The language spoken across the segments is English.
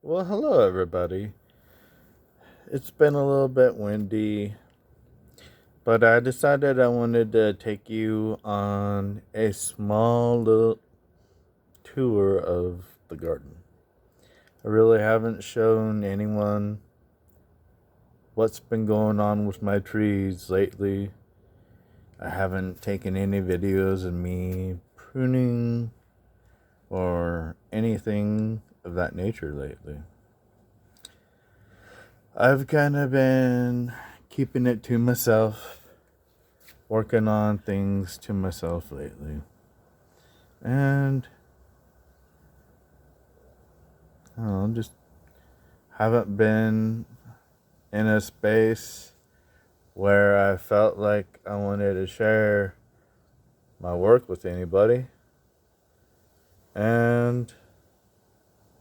Well, hello everybody. It's been a little bit windy, but I decided I wanted to take you on a small little tour of the garden. I really haven't shown anyone what's been going on with my trees lately. I haven't taken any videos of me pruning or anything of that nature lately. I've kind of been keeping it to myself, working on things to myself lately. And I don't know, just haven't been in a space where I felt like I wanted to share my work with anybody.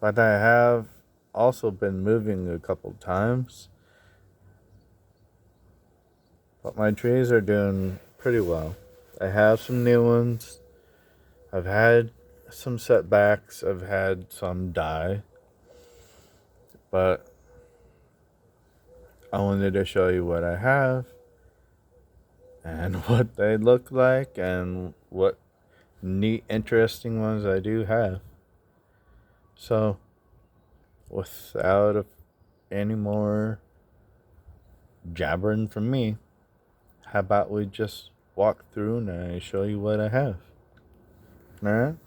But I have also been moving a couple times. But my trees are doing pretty well. I have some new ones. I've had some setbacks. I've had some die. But I wanted to show you what I have and what they look like and what neat, interesting ones I do have. So, without any more jabbering from me, how about we just walk through and I show you what I have? Alright?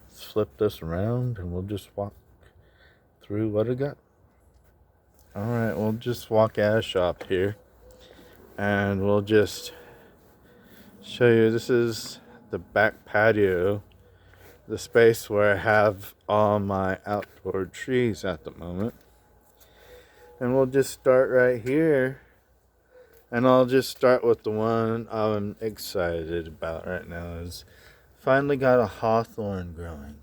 Let's flip this around and we'll just walk through what I got. Alright, we'll just walk out of shop here and we'll just show you. This is the back patio, the space where I have all my outdoor trees at the moment. And we'll just start right here. And I'll just start with the one I'm excited about right now. Is finally got a hawthorn growing.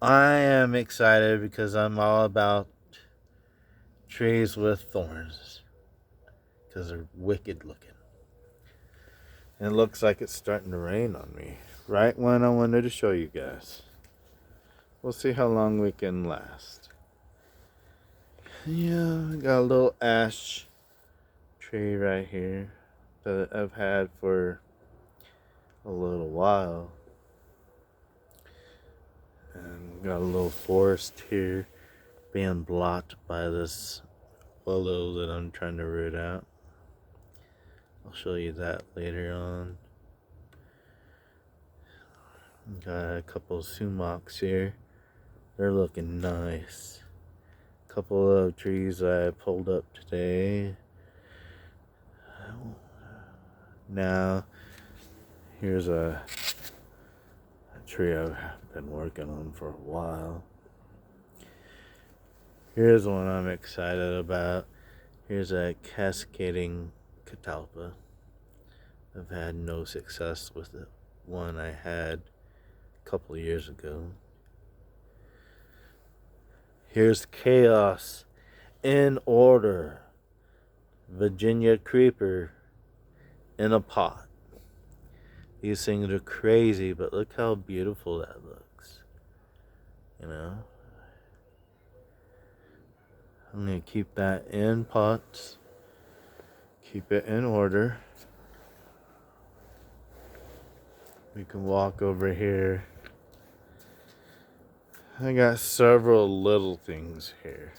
I am excited because I'm all about trees with thorns, because they're wicked looking. And it looks like it's starting to rain on me right when I wanted to show you guys. We'll see how long we can last. Yeah, I got a little ash tree right here that I've had for a little while. And got a little forest here being blocked by this willow that I'm trying to root out. I'll show you that later on. Got a couple of sumacs here. They're looking nice. A couple of trees I pulled up today. Now, here's a tree I've been working on for a while. Here's one I'm excited about. Here's a cascading catalpa. I've had no success with the one I had a couple of years ago. Here's chaos in order. Virginia creeper in a pot. These things are crazy, but look how beautiful that looks. You know? I'm going to keep that in pots. Keep it in order. We can walk over here. I got several little things here.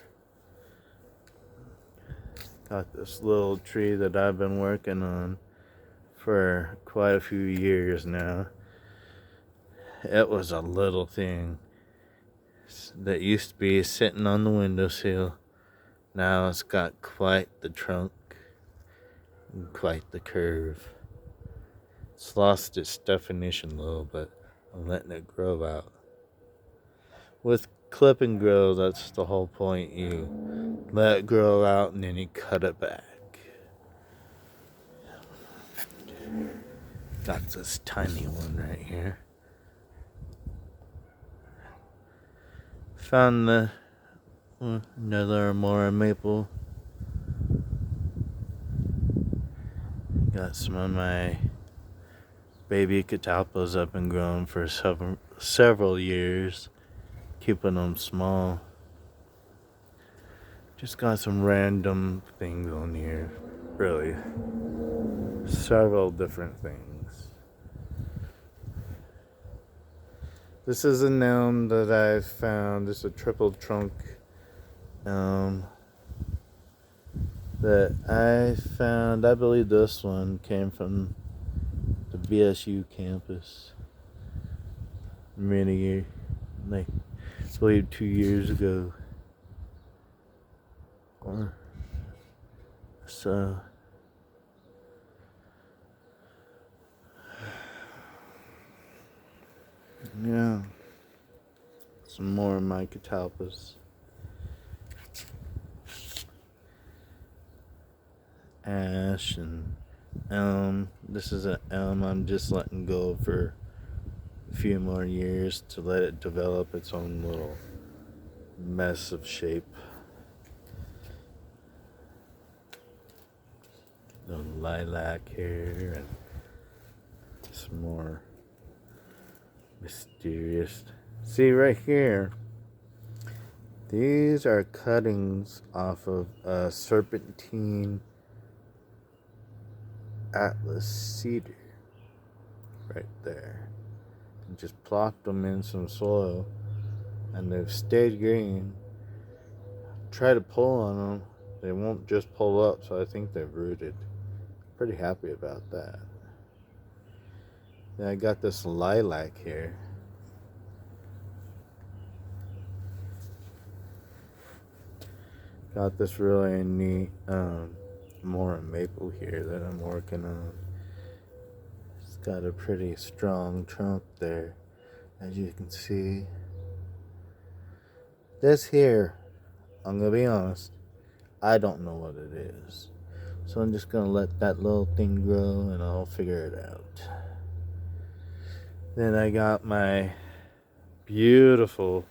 Got this little tree that I've been working on for quite a few years now. It was a little thing that used to be sitting on the windowsill. Now it's got quite the trunk and quite the curve. It's lost its definition a little bit. I'm letting it grow out. With clip and grow, that's the whole point. You let it grow out and then you cut it back. Got this tiny one right here. Found another more maple. Got some of my baby catalpas up and grown for several years. keeping them small. Just got some random things on here. Really. Several different things. This is an elm that I found. This is a triple trunk elm that I found. I believe this one came from the BSU campus many years, like I believe 2 years ago. Or so. Yeah. Some more of my catalpas. Ash and elm. This is an elm I'm just letting go for a few more years to let it develop its own little mess of shape. The lilac here and some more mysterious. See right here, these are cuttings off of a serpentine Atlas cedar right there, and just plopped them in some soil and they've stayed green. Try to pull on them, they won't just pull up, so I think they've rooted. Pretty happy about that. Then I got this lilac here. Got this really neat more maple here that I'm working on. It's got a pretty strong trunk there, as you can see. This here, I'm gonna be honest, I don't know what it is. So I'm just gonna let that little thing grow and I'll figure it out. Then I got my beautiful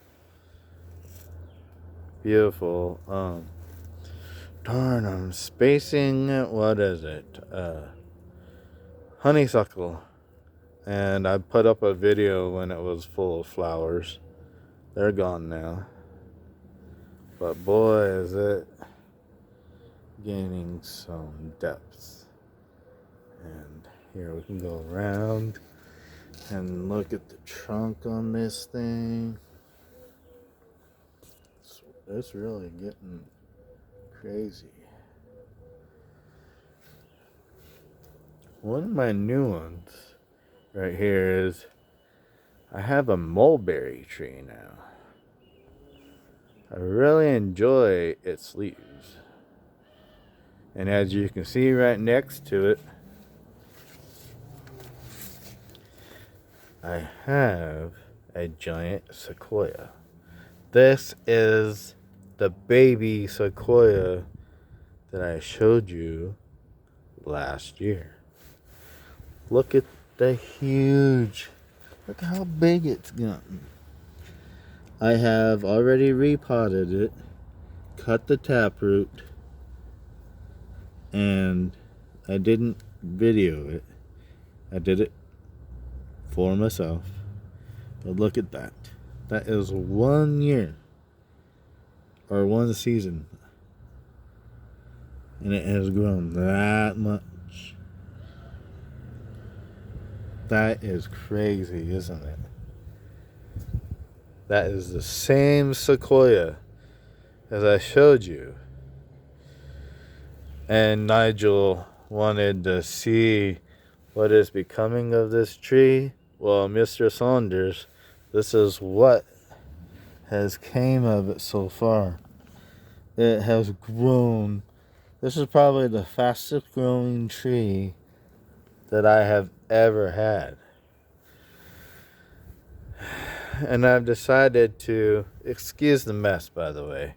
darn, I'm spacing, what is it? Honeysuckle. And I put up a video when it was full of flowers. They're gone now. But boy, is it gaining some depth. And here we can go around and look at the trunk on this thing. It's really getting crazy. One of my new ones right here is I have a mulberry tree now. I really enjoy its leaves. And as you can see right next to it, I have a giant sequoia. This is the baby sequoia that I showed you last year. Look at the huge, look how big it's gotten. I have already repotted it, cut the taproot, and I didn't video it. I did it for myself. But look at that. That is 1 year or 1 season, and it has grown that much. That is crazy, isn't it? That is the same sequoia as I showed you. And Nigel wanted to see what is becoming of this tree. Well, Mr. Saunders, this is what has came of it so far. It has grown. This is probably the fastest growing tree that I have ever had. And I've decided to, excuse the mess by the way,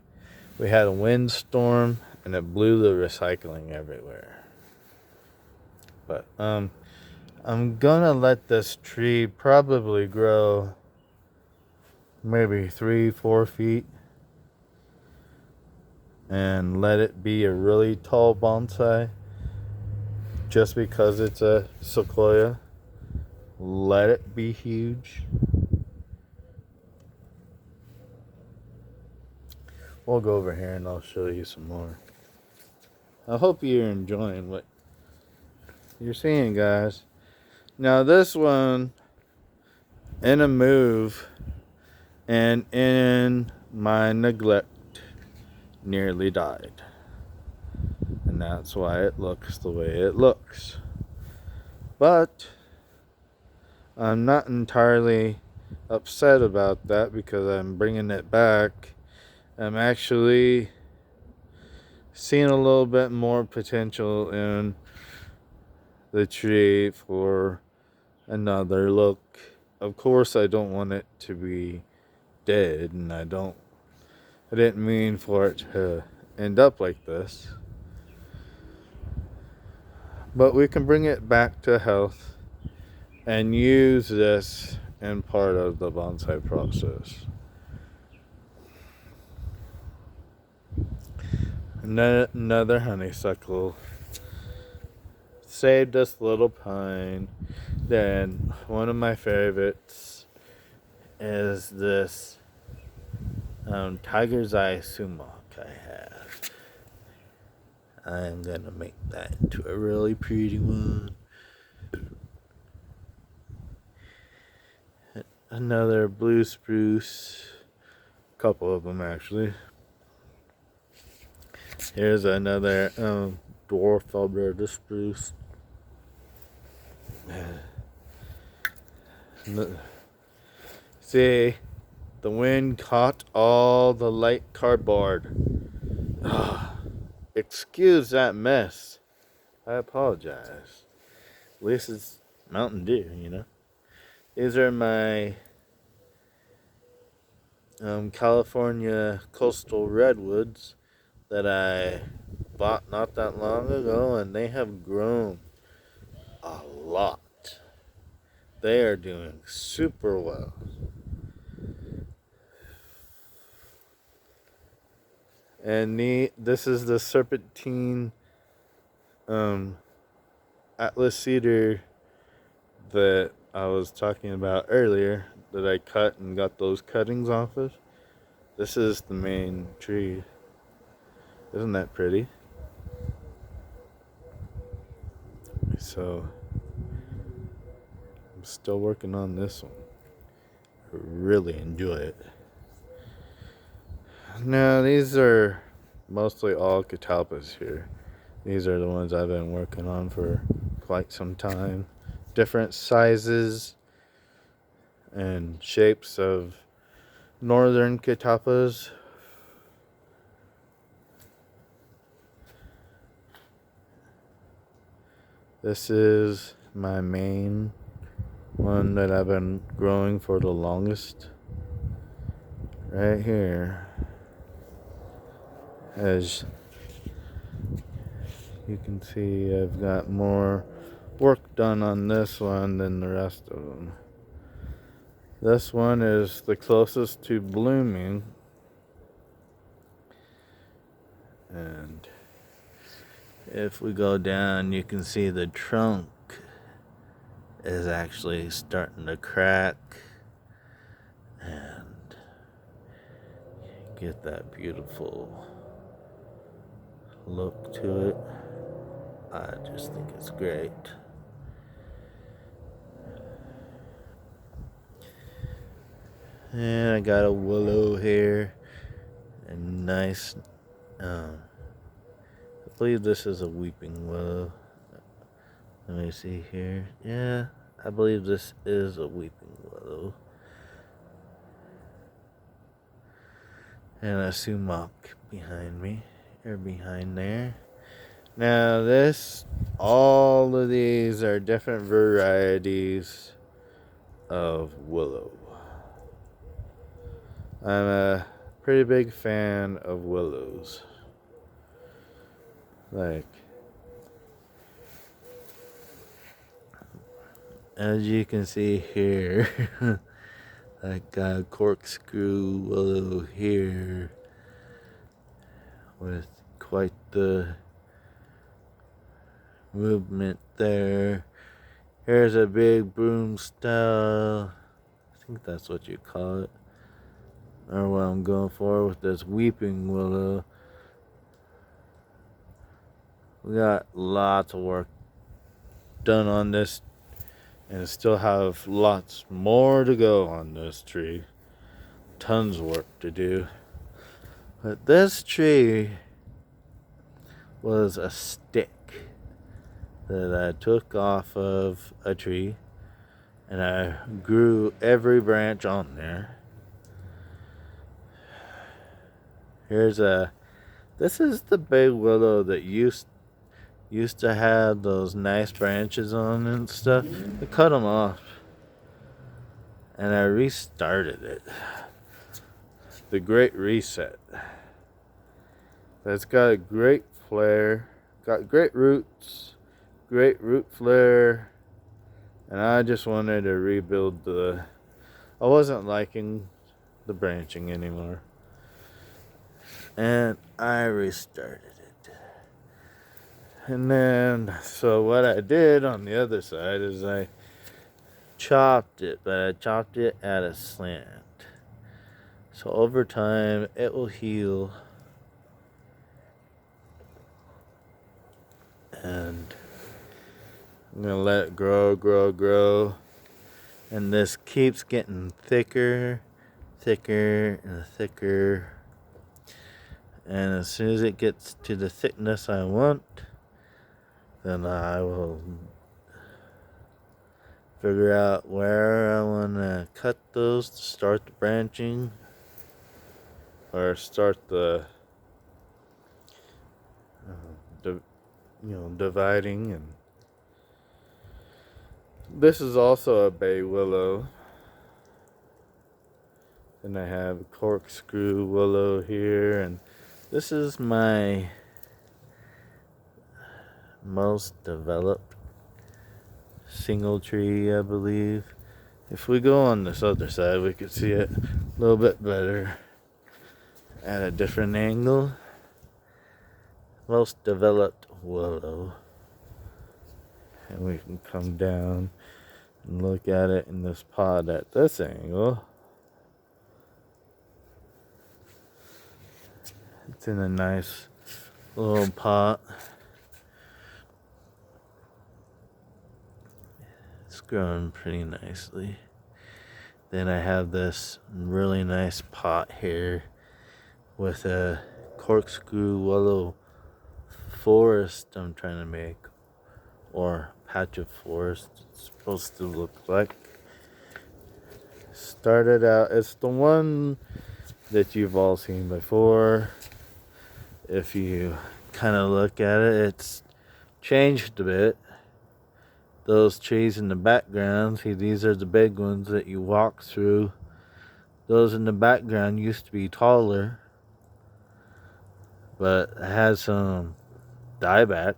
we had a windstorm and it blew the recycling everywhere. But I'm gonna let this tree probably grow maybe 3-4 feet and let it be a really tall bonsai. Just because it's a sequoia, let it be huge. we'll go over here and I'll show you some more. I hope you're enjoying what you're seeing, guys. Now this one, in a move and in my neglect, nearly died. And that's why it looks the way it looks. But I'm not entirely upset about that because I'm bringing it back. I'm actually seeing a little bit more potential in the tree for another look. Of course, I don't want it to be dead, and I didn't mean for it to end up like this. But we can bring it back to health and use this in part of the bonsai process. Another honeysuckle. Saved this little pine. Then one of my favorites is this tiger's eye sumac I have. I'm gonna make that into a really pretty one. Another blue spruce. A couple of them actually. Here's another dwarf Alberta spruce. See, the wind caught all the light cardboard. Excuse that mess. I apologize. At least it's Mountain Dew, you know. These are my California coastal redwoods that I bought not that long ago, and they have grown a lot. They are doing super well. And this is the serpentine Atlas cedar that I was talking about earlier, that I cut and got those cuttings off of. This is the main tree. Isn't that pretty? So I'm still working on this one. I really enjoy it. Now these are mostly all catalpas here. These are the ones I've been working on for quite some time. Different sizes and shapes of northern catalpas. This is my main one that I've been growing for the longest. Right here. As you can see, I've got more work done on this one than the rest of them. This one is the closest to blooming. And if we go down, you can see the trunk is actually starting to crack. And get that beautiful look to it. I just think it's great. And I got a willow here. A nice, I believe this is a weeping willow. Let me see here. Yeah, I believe this is a weeping willow. And a sumac behind me, or behind there. Now all of these are different varieties of willow. I'm a pretty big fan of willows. Like, as you can see here, I got a corkscrew willow here with quite the movement there. Here's a big broom style. I think that's what you call it. or what I'm going for with this weeping willow. We got lots of work done on this, and still have lots more to go on this tree. Tons of work to do. But this tree was a stick that I took off of a tree, and I grew every branch on there. This is the big willow that used to have those nice branches on and stuff. I cut them off, and I restarted it. The Great Reset. It's got a great flare, got great roots, great root flare, and I just wanted to rebuild I wasn't liking the branching anymore, and I restarted it. And then, so what I did on the other side is I chopped it, but I chopped it at a slant. So over time, it will heal. And I'm going to let it grow. And this keeps getting thicker, and thicker. And as soon as it gets to the thickness I want, then I will figure out where I want to cut those to start the branching, or start the dividing. And this is also a bay willow, and I have a corkscrew willow here, and this is my most developed single tree, I believe. If we go on this other side, we could see it a little bit better at a different angle. Most developed willow. And we can come down and look at it in this pod at this angle. It's in a nice little pot. It's growing pretty nicely. Then I have this really nice pot here with a corkscrew willow forest I'm trying to make, or patch of forest it's supposed to look like. Started out, it's the one that you've all seen before. If you kind of look at it, it's changed a bit. Those trees in the background, see, these are the big ones that you walk through. Those in the background used to be taller, but it had some dieback,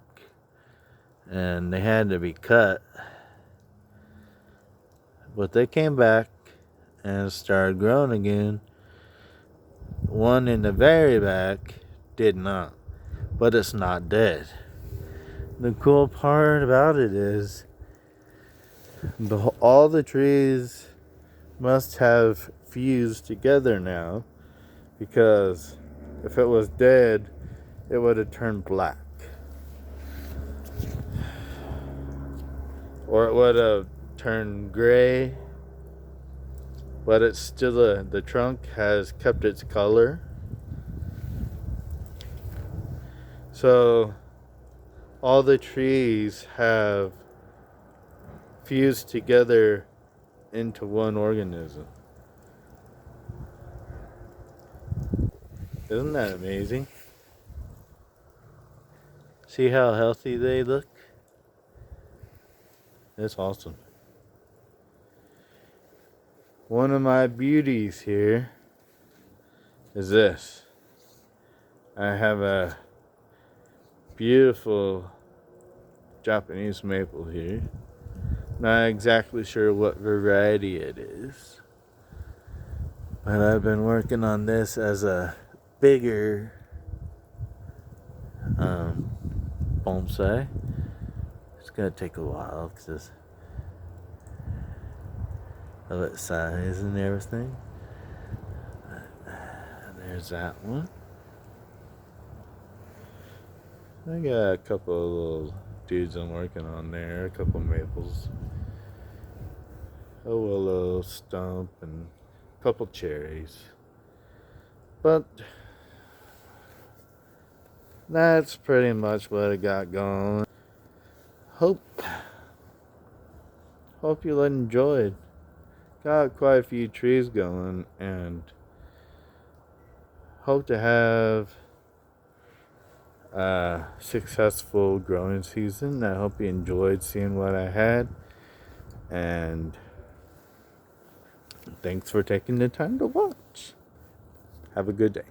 and they had to be cut. But they came back and started growing again. One in the very back did not, but it's not dead. The cool part about it is all the trees must have fused together now, because if it was dead, it would have turned black, or it would have turned gray. But it's still the trunk has kept its color. So all the trees have fused together into one organism. Isn't that amazing? See how healthy they look? It's awesome. One of my beauties here is this. I have a beautiful Japanese maple here. Not exactly sure what variety it is, but I've been working on this as a bigger bonsai. It's gonna take a while because of its size and everything. There's that one. I got a couple of little dudes I'm working on there. A couple maples. A willow stump and a couple cherries. But that's pretty much what I got going. Hope you enjoyed. Got quite a few trees going, and hope to have a successful growing season. I hope you enjoyed seeing what I had, and thanks for taking the time to watch. Have a good day.